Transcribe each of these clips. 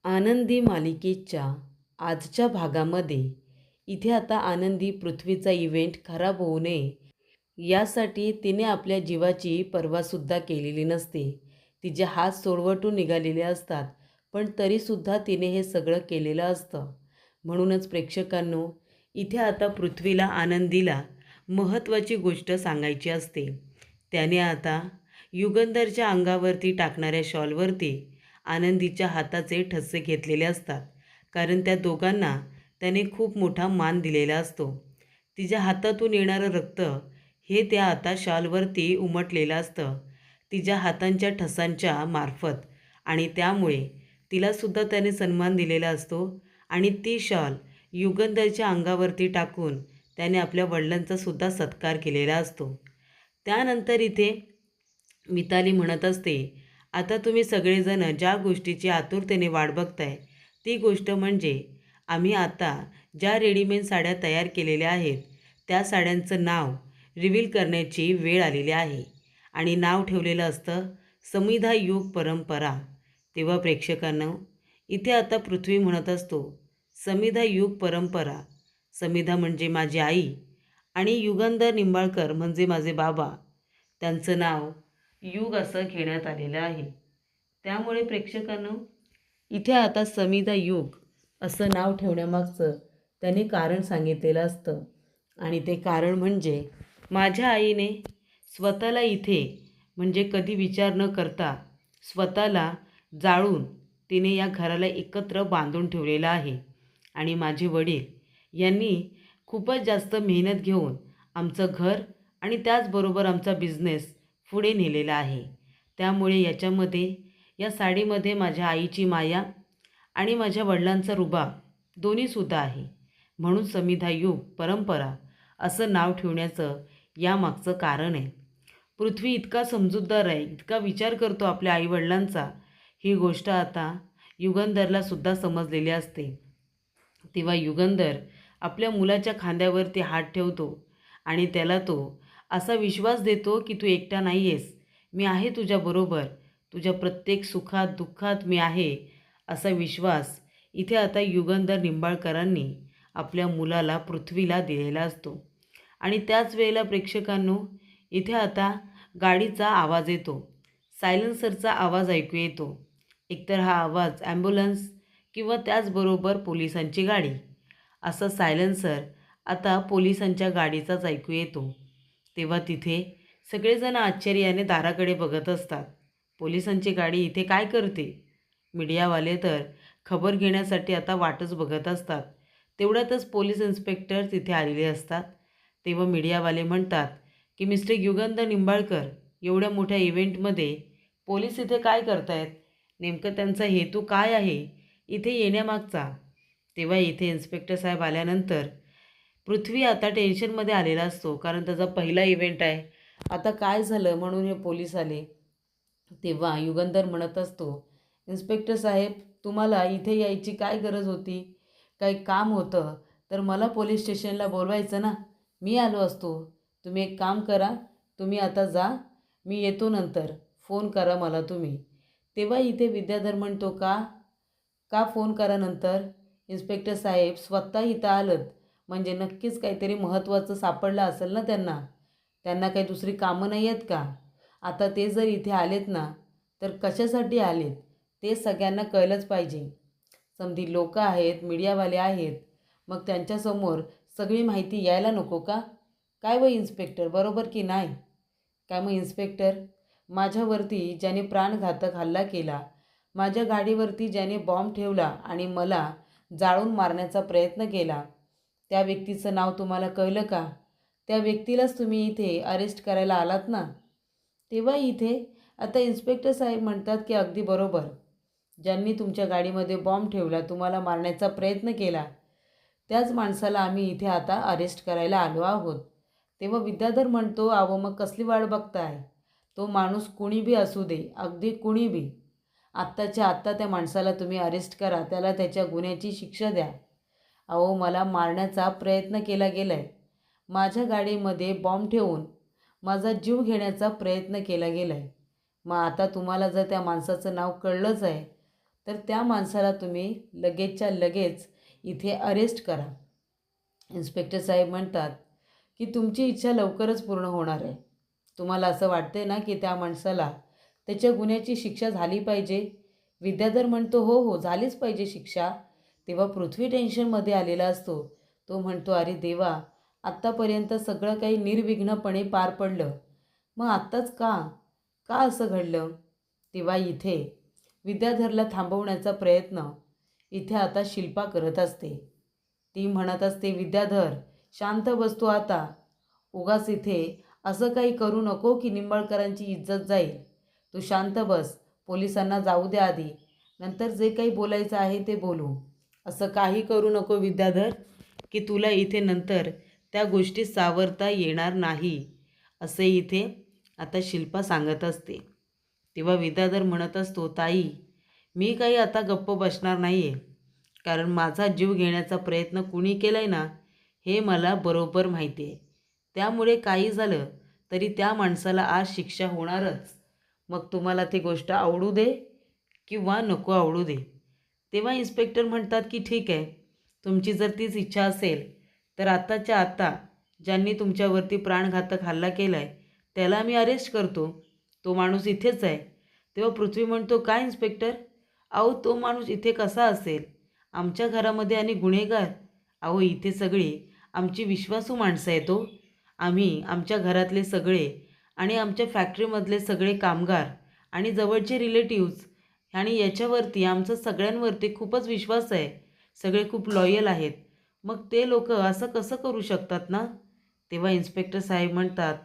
आनंदी मालिकेच्या आजच्या भागामध्ये इथे आता आनंदी पृथ्वीचा इव्हेंट खराब होऊ नये यासाठी तिने आपल्या जीवाची पर्वासुद्धा केलेली नसते. तिचे हात सोळवटून निघालेले असतात, पण तरीसुद्धा तिने हे सगळं केलेलं असतं. म्हणूनच प्रेक्षकांनो, इथे आता पृथ्वीला आनंदीला महत्त्वाची गोष्ट सांगायची असते. त्याने आता युगंधरच्या अंगावरती टाकणाऱ्या शॉलवरती आनंदीच्या हाताचे ठसे घेतलेले असतात, कारण त्या दोघांना त्याने खूप मोठा मान दिलेला असतो. तिच्या हातातून येणारं रक्त हे त्या आता शॉलवरती उमटलेलं असतं तिच्या हातांच्या ठसांच्या मार्फत, आणि त्यामुळे तिलासुद्धा त्याने सन्मान दिलेला असतो. आणि ती शॉल युगंधरच्या अंगावरती टाकून त्याने आपल्या वडिलांचासुद्धा सत्कार केलेला असतो. त्यानंतर इथे मिताली म्हणत असते, आता तुम्ही सगळेजण ज्या गोष्टीची आतुरतेने वाट बघताय ती गोष्ट म्हणजे आम्ही आता ज्या रेडीमेड साड्या तयार केलेल्या आहेत त्या साड्यांचं नाव रिव्हील करण्याची वेळ आलेली आहे. आणि नाव ठेवलेलं असतं समिधा युग परंपरा. तेव्हा प्रेक्षकांना इथे आता पृथ्वी म्हणत असतो, समिधा युग परंपरा. समिधा म्हणजे माझी आई आणि युगंधर निंबाळकर म्हणजे माझे बाबा. त्यांचं नाव युग असं घेण्यात आलेलं आहे. त्यामुळे प्रेक्षकांना इथे आता समिधा युग असं नाव ठेवण्यामागचं त्याने कारण सांगितलेलं असतं. आणि ते कारण म्हणजे माझ्या आईने स्वतःला इथे म्हणजे कधी विचार न करता स्वतःला जाळून तिने या घराला एकत्र बांधून ठेवलेलं आहे. आणि माझे वडील यांनी खूपच जास्त मेहनत घेऊन आमचं घर आणि त्याचबरोबर आमचा बिझनेस पुढे नेलेला आहे. त्यामुळे या साडीमध्ये माझ्या आईची माया आणि माझ्या वडिलांचा रुबाब दोन्हीसुद्धा आहे. म्हणून समिधा युग परंपरा असं नाव ठेवण्याचं यामागचं कारण आहे. पृथ्वी इतका समजूतदार आहे, इतका विचार करतो आपल्या आईवडिलांचा, ही गोष्ट आता युगंधरलासुद्धा समजलेली असते. तेव्हा युगंधर आपल्या मुलाच्या खांद्यावरती हात ठेवतो आणि त्याला तो असा विश्वास देतो की तू एकटा नाही आहेस, मी आहे तुझ्याबरोबर, तुझ्या प्रत्येक सुखात दुःखात मी आहे, असा विश्वास इथे आता युगंधर निंबाळकरांनी आपल्या मुलाला पृथ्वीला दिलेला असतो. आणि त्याच वेळेला प्रेक्षकांनो, इथे आता गाडीचा आवाज येतो, सायलेन्सरचा आवाज ऐकू येतो. एकतर हा आवाज ॲम्ब्युलन्स किंवा त्याचबरोबर पोलिसांची गाडी, असा सायलेन्सर आता पोलिसांच्या गाडीचाच ऐकू येतो. तेव्हा तिथे सगळेजण आश्चर्याने दाराकडे बघत असतात. पोलिसांची गाडी इथे काय करते? मीडियावाले तर खबर घेण्यासाठी आता वाटच बघत असतात. तेवढ्यातच पोलीस इन्स्पेक्टर तिथे आलेले असतात. तेव्हा मीडियावाले म्हणतात की मिस्टर युगंधर निंबाळकर, एवढ्या मोठ्या इव्हेंटमध्ये पोलीस इथे काय करतायत? नेमकं त्यांचा हेतू काय आहे इथे येण्यामागचा? तेव्हा इथे इन्स्पेक्टर साहेब आल्यानंतर पृथ्वी आता टेन्शनमध्ये आलेला असतो, कारण त्याचा पहिला इव्हेंट आहे. आता काय झालं म्हणून हे पोलीस आले. तेव्हा युगंधर म्हणत असतो, इन्स्पेक्टर साहेब, तुम्हाला इथे यायची काय गरज होती? काही काम होतं तर मला पोलीस स्टेशनला बोलवायचं ना, मी आलो असतो. तुम्ही एक काम करा, तुम्ही आता जा, मी येतो नंतर, फोन करा मला तुम्ही. तेव्हा इथे विद्याधर म्हणतो, का का फोन करा नंतर? इन्स्पेक्टर साहेब स्वतः इथं आलं म्हणजे नक्कीच काहीतरी महत्त्वाचं सापडलं असेल ना त्यांना. त्यांना काही दुसरी कामं नाही आहेत का? आता ते जर इथे आलेत ना, तर कशासाठी आलेत ते सगळ्यांना कळलंच पाहिजे. समधी लोक आहेत, मीडियावाले आहेत, मग त्यांच्यासमोर सगळी माहिती यायला नको का? काय व इन्स्पेक्टर, बरोबर की नाही? काय मग इन्स्पेक्टर, माझ्यावरती ज्याने प्राणघातक हल्ला केला, माझ्या गाडीवरती ज्याने बॉम्ब ठेवला आणि मला जाळून मारण्याचा प्रयत्न केला, त्या व्यक्तीचं नाव तुम्हाला कळलं का? त्या व्यक्तीलाच तुम्ही इथे अरेस्ट करायला आलात ना? तेव्हा इथे आता इन्स्पेक्टर साहेब म्हणतात की अगदी बरोबर, ज्यांनी तुमच्या गाडीमध्ये बॉम्ब ठेवला, तुम्हाला मारण्याचा प्रयत्न केला, त्याच माणसाला आम्ही इथे आता अरेस्ट करायला आलो आहोत. तेव्हा विद्याधर म्हणतो, अहो मग कसली वाट बघताय? तो माणूस कुणी बी असू दे, अगदी कुणी बी, आत्ताच्या आत्ता त्या माणसाला तुम्ही अरेस्ट करा, त्याला त्याच्या गुन्ह्याची शिक्षा द्या. अहो मला मारण्याचा प्रयत्न केला गेला आहे, माझ्या गाडीमध्ये बॉम्ब ठेवून माझा जीव घेण्याचा प्रयत्न केला गेला आहे. मग आता तुम्हाला जर त्या माणसाचं नाव कळलंच आहे तर त्या माणसाला तुम्ही लगेचच्या लगेच इथे अरेस्ट करा. इन्स्पेक्टर साहेब म्हणतात की तुमची इच्छा लवकरच पूर्ण होणार आहे. तुम्हाला असं वाटते ना की त्या माणसाला त्याच्या गुन्ह्याची शिक्षा झाली पाहिजे. विद्याधर म्हणतो हो हो झालीच पाहिजे शिक्षा. तेव्हा पृथ्वी टेन्शनमध्ये आलेला असतो. तो म्हणतो अरे देवा, आत्तापर्यंत सगळं काही निर्विघ्नपणे पार पडलं, मग आत्ताच का का असं घडलं? तेव्हा इथे विद्याधरला थांबवण्याचा प्रयत्न इथे आता शिल्पा करत असते. ती म्हणत असते विद्याधर शांत बसतो आता, उगाच इथे असं काही करू नको की निंबाळकरांची इज्जत जाईल. तू शांत बस, पोलिसांना जाऊ दे आधी, नंतर जे काही बोलायचं आहे ते बोलू. असं काही करू नको विद्याधर की तुला इथे नंतर त्या गोष्टी सावरता येणार नाही, असे इथे आता शिल्पा सांगत असते. तेव्हा विद्याधर म्हणत असतो ताई, मी काही आता गप्प बसणार नाही आहे, कारण माझा जीव घेण्याचा प्रयत्न कुणी केला आहे ना हे मला बरोबर माहिती आहे. त्यामुळे काही झालं तरी त्या माणसाला आज शिक्षा होणारच. मग तुम्हाला ती गोष्ट आवडू दे किंवा नको आवडू दे. तेव्हा इन्स्पेक्टर म्हणतात की ठीक आहे, तुमची जर तीच इच्छा असेल तर आत्ताच्या आत्ता ज्यांनी तुमच्यावरती प्राणघातक हल्ला केला आहे त्याला मी अरेस्ट करतो. तो माणूस इथेच आहे. तेव्हा पृथ्वी म्हणतो काय इन्स्पेक्टर, अहो तो माणूस इथे कसा असेल, आमच्या घरामध्ये आणि गुन्हेगार? अहो इथे सगळी आमची विश्वासू माणसं आहेत हो. आम्ही आमच्या घरातले सगळे आणि आमच्या फॅक्टरीमधले सगळे कामगार आणि जवळचे रिलेटिव्ज आणि याच्यावरती आमचा सगळ्यांवरती खूपच विश्वास आहे. सगळे खूप लॉयल आहेत. मग ते लोक असं कसं करू शकतात ना? तेव्हा इन्स्पेक्टर साहेब म्हणतात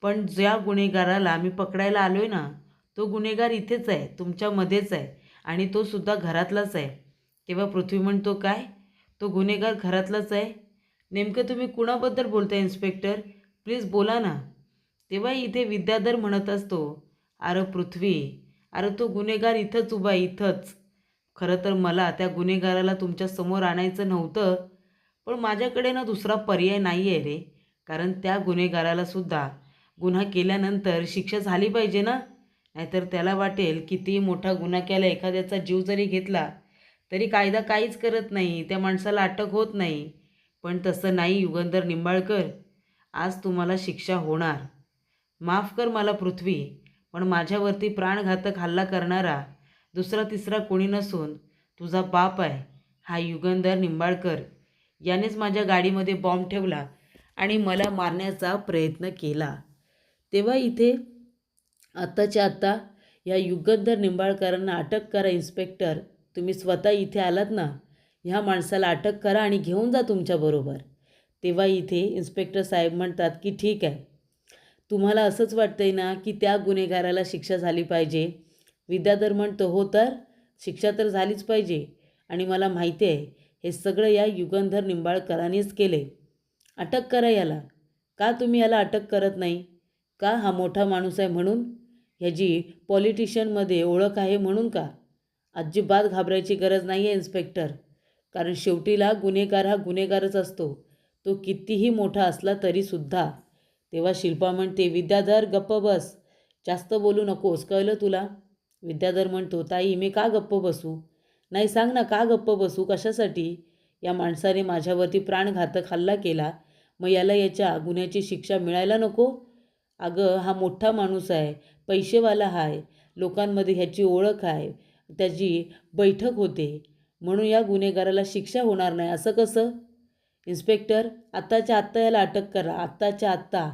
पण ज्या गुन्हेगाराला आम्ही पकडायला आलो आहे ना, तो गुन्हेगार इथेच आहे, तुमच्यामध्येच आहे आणि तो सुद्धा घरातलाच आहे. तेव्हा पृथ्वी म्हणतो काय, तो गुन्हेगार घरातलाच आहे? नेमकं तुम्ही कुणाबद्दल बोलताय इन्स्पेक्टर, प्लीज बोला ना. तेव्हा इथे विद्याधर म्हणत असतो अरे पृथ्वी, अरे तो गुन्हेगार इथंच उभा आहे, इथंच. खरं तर मला त्या गुन्हेगाराला तुमच्या समोर आणायचं नव्हतं, पण माझ्याकडे ना दुसरा पर्याय नाही आहे रे. कारण त्या गुन्हेगाराला सुद्धा गुन्हा केल्यानंतर शिक्षा झाली पाहिजे ना. नाहीतर त्याला वाटेल किती मोठा गुन्हा केला, एखाद्याचा जीव जरी घेतला तरी कायदा काहीच करत नाही, त्या माणसाला अटक होत नाही. पण तसं नाही युगंधर निंबाळकर, आज तुम्हाला शिक्षा होणार. माफ कर मला पृथ्वी, पण माझ्यावरती प्राणघातक हल्ला करणारा दुसरा तिसरा कोणी नसून तुझा बाप आहे, हा युगंधर निंबाळकर. यानेच माझ्या गाडीमध्ये बॉम्ब ठेवला आणि मला मारण्याचा प्रयत्न केला. तेव्हा इथे आत्ताच्या आत्ता या युगंधर निंबाळकरांना अटक करा इन्स्पेक्टर. तुम्ही स्वतः इथे आलात ना, ह्या माणसाला अटक करा आणि घेऊन जा तुमच्याबरोबर. तेव्हा इथे इन्स्पेक्टर साहेब म्हणतात की ठीक आहे, तुम्हाला असंच वाटतंय ना की त्या गुन्हेगाराला शिक्षा झाली पाहिजे? विद्याधर म्हणतो हो तर शिक्षा तर झालीच पाहिजे आणि मला माहिती आहे हे सगळं या युगंधर निंबाळकरांनीच केले. अटक करा याला. का तुम्ही याला अटक करत नाही? का हा मोठा माणूस आहे म्हणून, ह्याची पॉलिटिशियनमध्ये ओळख आहे म्हणून का? अजिबात घाबरायची गरज नाही आहे इन्स्पेक्टर, कारण शेवटीला गुन्हेगार हा गुन्हेगारच असतो, तो कितीही मोठा असला तरीसुद्धा. तेव्हा शिल्पा म्हणते विद्याधर गप्प बस, जास्त बोलू नकोस, कळलं तुला? विद्याधर म्हणतो ताई मी का गप्प बसू? नाही सांग ना का गप्प बसू, कशासाठी? या माणसाने माझ्यावरती प्राणघातक हल्ला केला, मग याला याच्या गुन्ह्याची शिक्षा मिळायला नको? अगं हा मोठा माणूस आहे, पैसेवाला आहे, लोकांमध्ये ह्याची ओळख आहे, त्याची बैठक होते, म्हणून या गुन्हेगाराला शिक्षा होणार नाही असं कसं? इन्स्पेक्टर आत्ताच्या आत्ता याला अटक करा, आत्ताच्या आत्ता.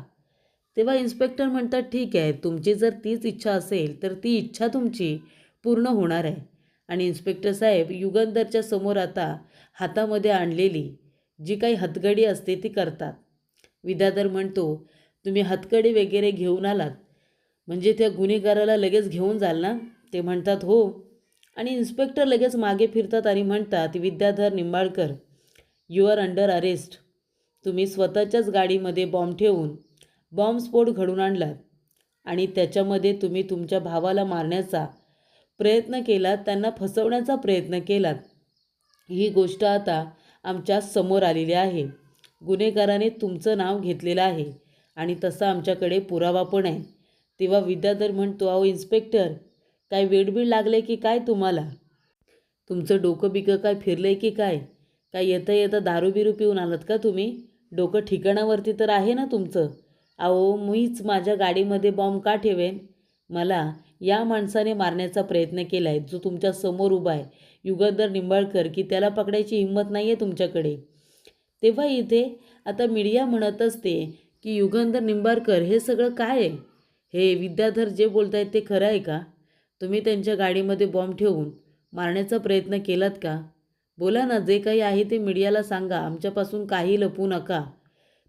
तेव्हा इन्स्पेक्टर म्हणतात ठीक आहे, तुमची जर तीच इच्छा असेल तर ती इच्छा तुमची पूर्ण होणार आहे. आणि इन्स्पेक्टर साहेब युगंधरच्या समोर आता हातामध्ये आणलेली जी काही हतगडी असते ती करतात. विद्याधर म्हणतो तुम्ही हतकडी वगैरे घेऊन आलात म्हणजे त्या गुन्हेगाराला लगेच घेऊन जाल ना? ते म्हणतात हो. आणि इन्स्पेक्टर लगेच मागे फिरतात आणि म्हणतात Vidyadhar Nimbalkar, you are under arrest. तुम्ही स्वतःच्याच गाडीमध्ये बॉम्ब ठेवून बॉम्बस्फोट घडवून आणलात आणि त्याच्यामध्ये तुम्ही तुमच्या भावाला मारण्याचा प्रयत्न केलात, त्यांना फसवण्याचा प्रयत्न केलात. ही गोष्ट आता आमच्या समोर आलेली आहे. गुन्हेगाराने तुमचं नाव घेतलेलं आहे आणि तसा आमच्याकडे पुरावा पण आहे. तेव्हा विद्याधर म्हणतो अहो इन्स्पेक्टर, काय वेडबीड लागले की काय तुम्हाला? तुमचं डोकं बिकं काय फिरलं आहे की काय? काय येता येता दारू बिरू पिऊन आलात का तुम्ही? डोकं ठिकाणावरती तर आहे ना तुमचं? अहो, मीच माझ्या गाडीमध्ये बॉम्ब का ठेवेन? मला या माणसाने मारण्याचा प्रयत्न केला आहे, जो तुमच्या समोर उभा आहे, युगंधर निंबाळकर, की त्याला पकडायची हिंमत नाही आहे तुमच्याकडे. तेव्हा इथे आता मीडिया म्हणत असते की युगंधर निंबाळकर हे सगळं काय आहे? हे विद्याधर जे बोलत आहेत ते खरं आहे का? तुम्ही त्यांच्या गाडीमध्ये बॉम्ब ठेवून मारण्याचा प्रयत्न केलात का? बोला ना, जे काही आहे ते मीडियाला सांगा, आमच्यापासून काही लपवू नका.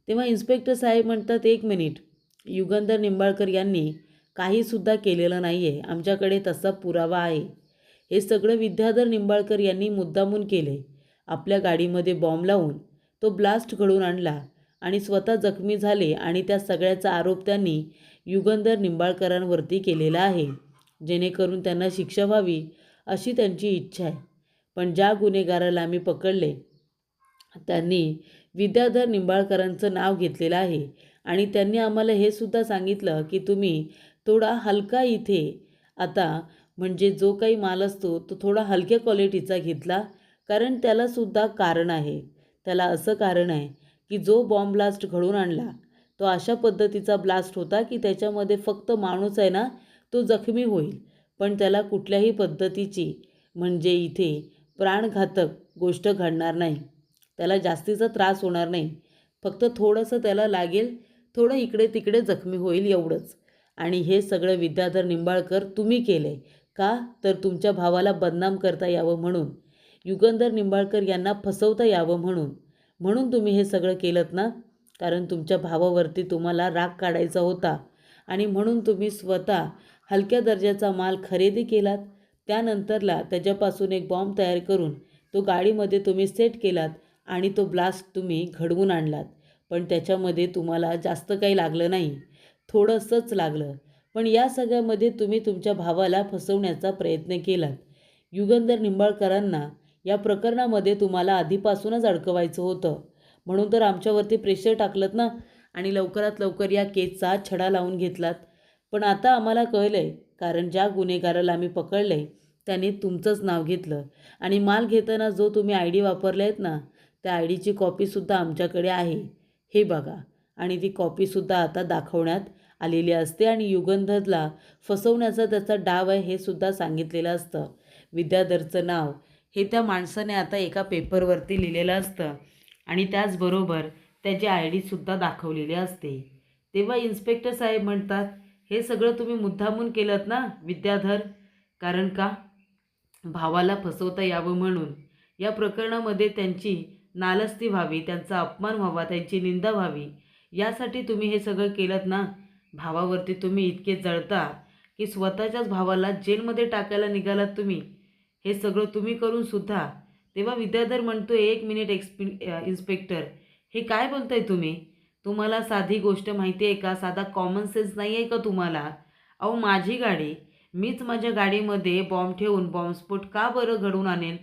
तेव्हा इन्स्पेक्टर साहेब म्हणतात, एक मिनिट, युगंधर निंबाळकर यांनी काहीसुद्धा केलेलं नाही आहे, आमच्याकडे तसा पुरावा आहे. हे सगळं विद्याधर निंबाळकर यांनी मुद्दामून केले. आपल्या गाडीमध्ये बॉम्ब लावून तो ब्लास्ट घडवून आणला आणि स्वतः जखमी झाले आणि त्या सगळ्याचा आरोप त्यांनी युगंधर निंबाळकरांवरती केलेला आहे, जेणेकरून त्यांना शिक्षा व्हावी अशी त्यांची इच्छा आहे. पण ज्या गुन्हेगाराला आम्ही पकडले त्यांनी विद्याधर निंबाळकरांचं नाव घेतलेलं आहे आणि त्यांनी आम्हाला हे सुद्धा सांगितलं की तुम्ही थोडा हलका इथे आता म्हणजे जो काही माल असतो तो थोडा हलक्या क्वालिटीचा घेतला, कारण त्यालासुद्धा कारण आहे. त्याला असं कारण आहे की जो बॉम्ब ब्लास्ट घडवून आणला तो अशा पद्धतीचा ब्लास्ट होता की त्याच्यामध्ये फक्त माणूस आहे ना तो जखमी होईल, पण त्याला कुठल्याही पद्धतीची म्हणजे इथे प्राणघातक गोष्ट घडणार नाही. त्याला जास्तीचा त्रास होणार नाही. फक्त थोडंसं त्याला लागेल, थोडं इकडे तिकडे जखमी होईल एवढंच. आणि हे सगळं विद्याधर निंबाळकर तुम्ही केलं आहे का? तर तुमच्या भावाला बदनाम करता यावं म्हणून, युगंधर निंबाळकर यांना फसवता यावं म्हणून. म्हणून तुम्ही हे सगळं केलंत ना? कारण तुमच्या भावावरती तुम्हाला राग काढायचा होता आणि म्हणून तुम्ही स्वतः हलक्या दर्जाचा माल खरेदी केलात. त्यानंतरला त्याच्यापासून एक बॉम्ब तयार करून तो गाडीमध्ये तुम्ही सेट केलात आणि तो ब्लास्ट तुम्ही घडवून आणलात. पण त्याच्यामध्ये तुम्हाला जास्त काही लागलं नाही, थोडंसंच लागलं. पण या सगळ्यामध्ये तुम्ही तुमच्या भावाला फसवण्याचा प्रयत्न केलात. युगंधर निंबाळकरांना या प्रकरणामध्ये तुम्हाला आधीपासूनच अडकवायचं होतं. म्हणून तर आमच्यावरती प्रेशर टाकलंत ना आणि लवकरात लवकर या केसचा छडा लावून घेतलात. पण आता आम्हाला कळलं आहे, कारण ज्या गुन्हेगाराला आम्ही पकडलं आहे त्याने तुमचंच नाव घेतलं आणि माल घेताना जो तुम्ही आय डी वापरले आहेत ना, त्या आय डीची कॉपीसुद्धा आमच्याकडे आहे. हे बघा. आणि ती कॉपीसुद्धा आता दाखवण्यात आलेली असते आणि युगंधरला फसवण्याचा त्याचा डाव आहे हे सुद्धा सांगितलेलं असतं. विद्याधरचं नाव हे त्या माणसाने आता एका पेपरवरती लिहिलेलं असतं आणि त्याचबरोबर त्याची आय डीसुद्धा दाखवलेली असते. तेव्हा इन्स्पेक्टर साहेब म्हणतात, हे सगळं तुम्ही मुद्दामून केलंत ना विद्याधर? कारण का? भावाला फसवता यावं म्हणून. या प्रकरणामध्ये त्यांची नालस्ती व्हावी, त्यांचा अपमान व्हावा, त्यांची निंदा व्हावी, यासाठी तुम्ही हे सगळं केलंत ना? भावावरती तुम्ही इतके जळता की स्वतःच्याच भावाला जेलमध्ये टाकायला निघालात तुम्ही. हे सगळं तुम्ही करून सुद्धा. तेव्हा विद्याधर म्हणतोय, एक मिनिट इन्स्पेक्टर, हे काय बोलताय तुम्ही? तुम्हाला साधी गोष्ट माहिती आहे का? साधा कॉमन सेन्स नाही आहे का तुम्हाला? अहो, माझी गाडी, मीच माझ्या गाडीमध्ये बॉम्ब ठेवून बॉम्बस्फोट का बरं घडवून आणेन?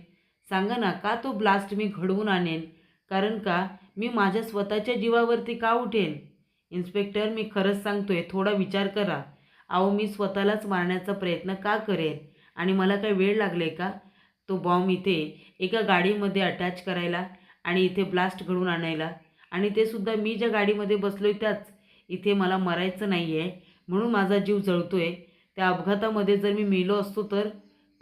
सांगा ना, का तो ब्लास्ट मी घडवून आणेन? कारण का मी माझ्या स्वतःच्या जीवावरती का उठेन? इन्स्पेक्टर, मी खरंच सांगतोय, थोडा विचार करा. अहो, मी स्वतःलाच मारण्याचा प्रयत्न का करेन? आणि मला काय वेळ लागले का तो बॉम्ब इथे एका गाडीमध्ये अटॅच करायला आणि इथे ब्लास्ट घडवून आणायला? आणि ते सुद्धा मी ज्या गाडीमध्ये बसलोय त्याच. इथे मला मरायचं नाही आहे म्हणून माझा जीव जळतोय. त्या अपघातामध्ये जर मी मेलो असतो तर?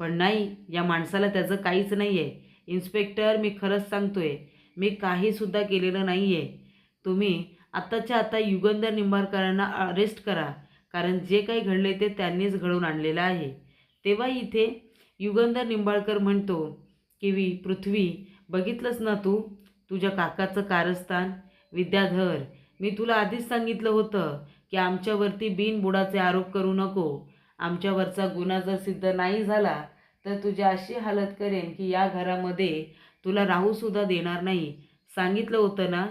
पण नाही, या माणसाला त्याचं काहीच नाही आहे. इन्स्पेक्टर, मी खरंच सांगतोय, मी काहीसुद्धा केलेलं नाही आहे. तुम्ही आत्ताच्या आता युगंधर निंबाळकरांना अरेस्ट करा, कारण जे काही घडले ते त्यांनीच घडवून आणलेलं आहे. तेव्हा इथे युगंधर निंबाळकर म्हणतो की पृथ्वी, बघितलंस ना तू तुझ्या काकाचं कारस्थान? विद्याधर, मी तुला आधीच सांगितलं होतं की आमच्यावरती बिनबुडाचे आरोप करू नको. आमच्यावरचा गुन्हा जर सिद्ध नाही झाला तर तुझी अशी हालत करेन की या घरामध्ये तुला राहूसुद्धा देणार नाही. सांगितलं होतं ना?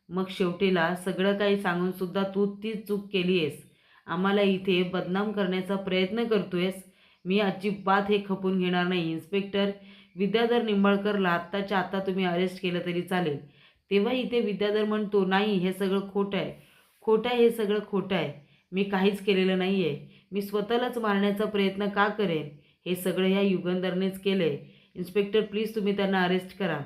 मग शेवटीला सगळं काही सांगूनसुद्धा तू तीच चूक केली आहेस. आम्हाला इथे बदनाम करण्याचा प्रयत्न करतोयस. मी अजिबात हे खपून घेणार नाही. इन्स्पेक्टर, विद्याधर निंबाळकरला आत्ताच्या आत्ता तुम्ही अरेस्ट केलं तरी चालेल. तेव्हा इथे विद्याधर म्हणतो, नाही, हे सगळं खोटं आहे, खोटं आहे, हे सगळं खोटं आहे. मी काहीच केलेलं नाही आहे. मी स्वतःलाच मारण्याचा प्रयत्न का करेन? हे सगळं ह्या युगंधरनेच केलं आहे. इन्स्पेक्टर प्लीज तुम्ही त्यांना अरेस्ट करा.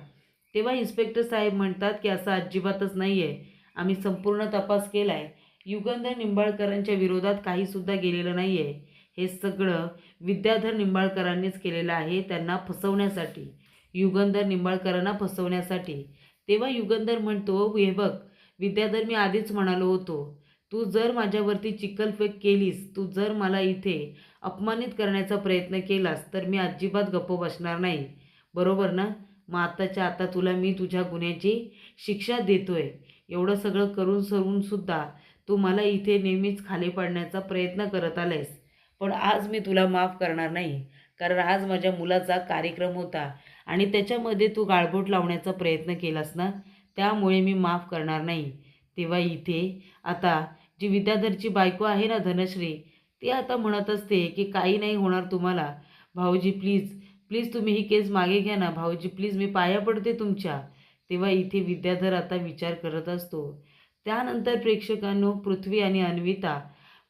तेव्हा इन्स्पेक्टर साहेब म्हणतात की असं अजिबातच नाही आहे. आम्ही संपूर्ण तपास केला आहे. युगंधर निंबाळकरांच्या विरोधात काहीसुद्धा गेलेलं नाही आहे. हे सगळं विद्याधर निंबाळकरांनीच केलेलं आहे, त्यांना फसवण्यासाठी, युगंधर निंबाळकरांना फसवण्यासाठी. तेव्हा युगंधर म्हणतो, हे बघ विद्याधर, मी आधीच म्हणालो होतो, तू जर माझ्यावरती चिखलफेक केलीस, तू जर मला इथे अपमानित करण्याचा प्रयत्न केलास, तर मी अजिबात गप्प बसणार नाही. बरोबर ना? मग आताच्या आता तुला मी तुझ्या गुन्ह्याची शिक्षा देतोय. एवढं सगळं करून सुद्धा तू मला इथे नेहमीच खाली पाडण्याचा प्रयत्न करत आलायस. पण आज मी तुला माफ करणार नाही. कारण आज माझ्या मुलाचा कार्यक्रम होता आणि त्याच्यामध्ये तू गाळबोट लावण्याचा प्रयत्न केलास ना, त्यामुळे मी माफ करणार नाही. तेव्हा इथे आता जी विद्याधरची बायको आहे ना धनश्री, ती आता म्हणत असते की काही नाही होणार तुम्हाला. भाऊजी प्लीज, प्लीज तुम्ही ही केस मागे घ्या ना. भाऊजी प्लीज, मी पाया पडते तुमच्या. तेव्हा इथे विद्याधर आता विचार करत असतो. त्यानंतर प्रेक्षकांनो, पृथ्वी आणि अन्विता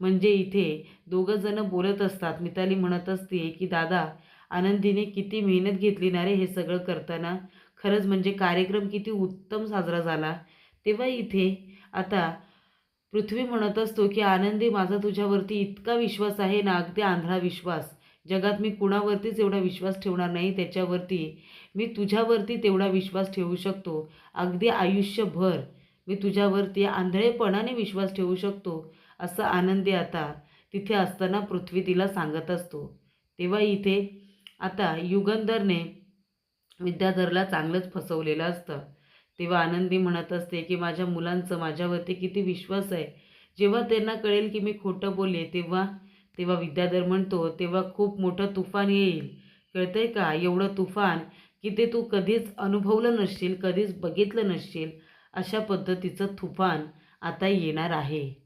म्हणजे इथे दोघं जण बोलत असतात. मिताली म्हणत असते की दादा, आनंदीने किती मेहनत घेतली ना रे हे सगळं करताना. खरंच म्हणजे कार्यक्रम किती उत्तम साजरा झाला. तेव्हा इथे आता पृथ्वी म्हणत असतो की आनंदी, माझा तुझ्यावरती इतका विश्वास आहे ना, अगदी आंधळा विश्वास. जगात मी कुणावरतीच एवढा विश्वास ठेवणार नाही त्याच्यावरती मी तुझ्यावरती तेवढा विश्वास ठेवू शकतो. अगदी आयुष्यभर मी तुझ्यावरती आंधळेपणाने विश्वास ठेवू शकतो, असं आनंदी आता तिथे असताना पृथ्वी तिला सांगत असतो. तेव्हा इथे आता युगंधरने विद्याधरला चांगलंच फसवलेलं असतं. तेव्हा आनंदी म्हणत असते की माझ्या मुलांचं माझ्यावरती किती विश्वास आहे. जेव्हा त्यांना कळेल की मी खोटं बोलले, तेव्हा तेव्हा विद्याधर म्हणतो, तेव्हा खूप मोठं तुफान येईल. कळतंय का? एवढं तुफान की ते तू कधीच अनुभवलं नसशील, कधीच बघितलं नसशील. अशा पद्धतीचं तुफान आता येणार आहे.